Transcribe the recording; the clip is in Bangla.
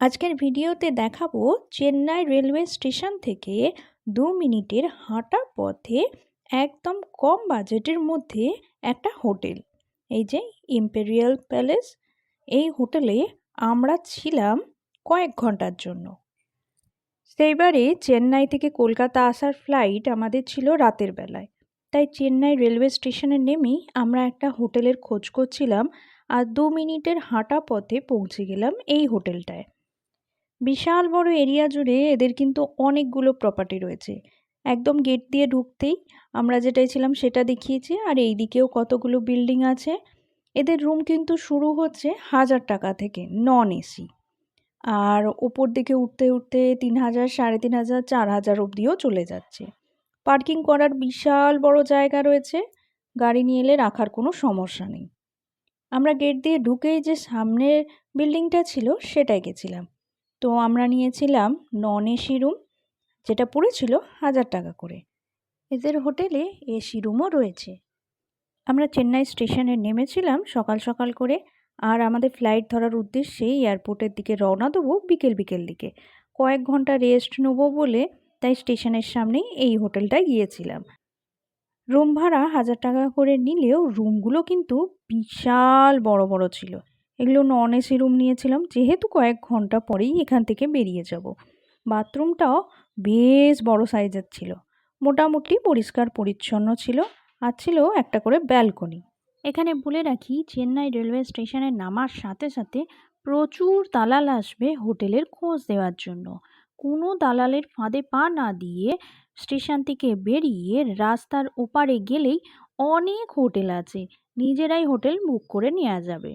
আজকের ভিডিওতে দেখাবো চেন্নাই রেলওয়ে স্টেশন থেকে 2 মিনিটের হাঁটা পথে একদম কম বাজেটের মধ্যে একটা হোটেল। এই যে ইম্পেরিয়াল প্যালেস, এই হোটেলে আমরা ছিলাম কয়েক ঘন্টার জন্য। সেইবারে চেন্নাই থেকে কলকাতা আসার ফ্লাইট আমাদের ছিল রাতের বেলায়, তাই চেন্নাই রেলওয়ে স্টেশনে নেমেই আমরা একটা হোটেলের খোঁজ করছিলাম আর 2 মিনিটের হাঁটা পথে পৌঁছে গেলাম এই হোটেলটায়। বিশাল বড় এরিয়া জুড়ে এদের কিন্তু অনেকগুলো প্রপার্টি রয়েছে। একদম গেট দিয়ে ঢুকতেই আমরা যেটাই ছিলাম সেটা দেখিয়েছে, আর এই দিকেও কতগুলো বিল্ডিং আছে। এদের রুম কিন্তু শুরু হচ্ছে 1000 টাকা থেকে, নন এসি, আর ওপর দিকে উঠতে উঠতে 3000, 3500, 4000 অবধিও চলে যাচ্ছে। পার্কিং করার বিশাল বড় জায়গা রয়েছে, গাড়ি নিয়ে এলে রাখার কোনো সমস্যা নেই। আমরা গেট দিয়ে ঢুকেই যে সামনের বিল্ডিংটা ছিল সেটাই গেছিলাম। তো আমরা নিয়েছিলাম নন এসি রুম, যেটা পড়েছিল 1000 টাকা করে। এদের হোটেলে এসি রুমও রয়েছে। আমরা চেন্নাই স্টেশনে নেমেছিলাম সকাল সকাল করে, আর আমাদের ফ্লাইট ধরার উদ্দেশ্যে এয়ারপোর্টের দিকে রওনা দেবো বিকেল বিকেল দিকে। কয়েক ঘন্টা রেস্ট নেবো বলে তাই স্টেশনের সামনেই এই হোটেলটায় গিয়েছিলাম। রুম ভাড়া 1000 টাকা করে নিলেও রুমগুলো কিন্তু বিশাল বড় বড় ছিল। এগুলো নন এসি রুম নিয়েছিলাম, যেহেতু কয়েক ঘন্টা পরেই এখান থেকে বেরিয়ে যাব। বাথরুমটাও বেশ বড় সাইজের ছিল, মোটামুটি পরিষ্কার পরিচ্ছন্ন ছিল, আর ছিল একটা করে ব্যালকনি। এখানে বলে রাখি, চেন্নাই রেলওয়ে স্টেশনে নামার সাথে সাথে প্রচুর দালাল আসবে হোটেলের খোঁজ দেওয়ার জন্য। কোনো দালালের ফাঁদে পা না দিয়ে স্টেশন থেকে বেরিয়ে রাস্তার ওপারে গেলেই অনেক হোটেল আছে, নিজেরাই হোটেল বুক করে নেওয়া যাবে।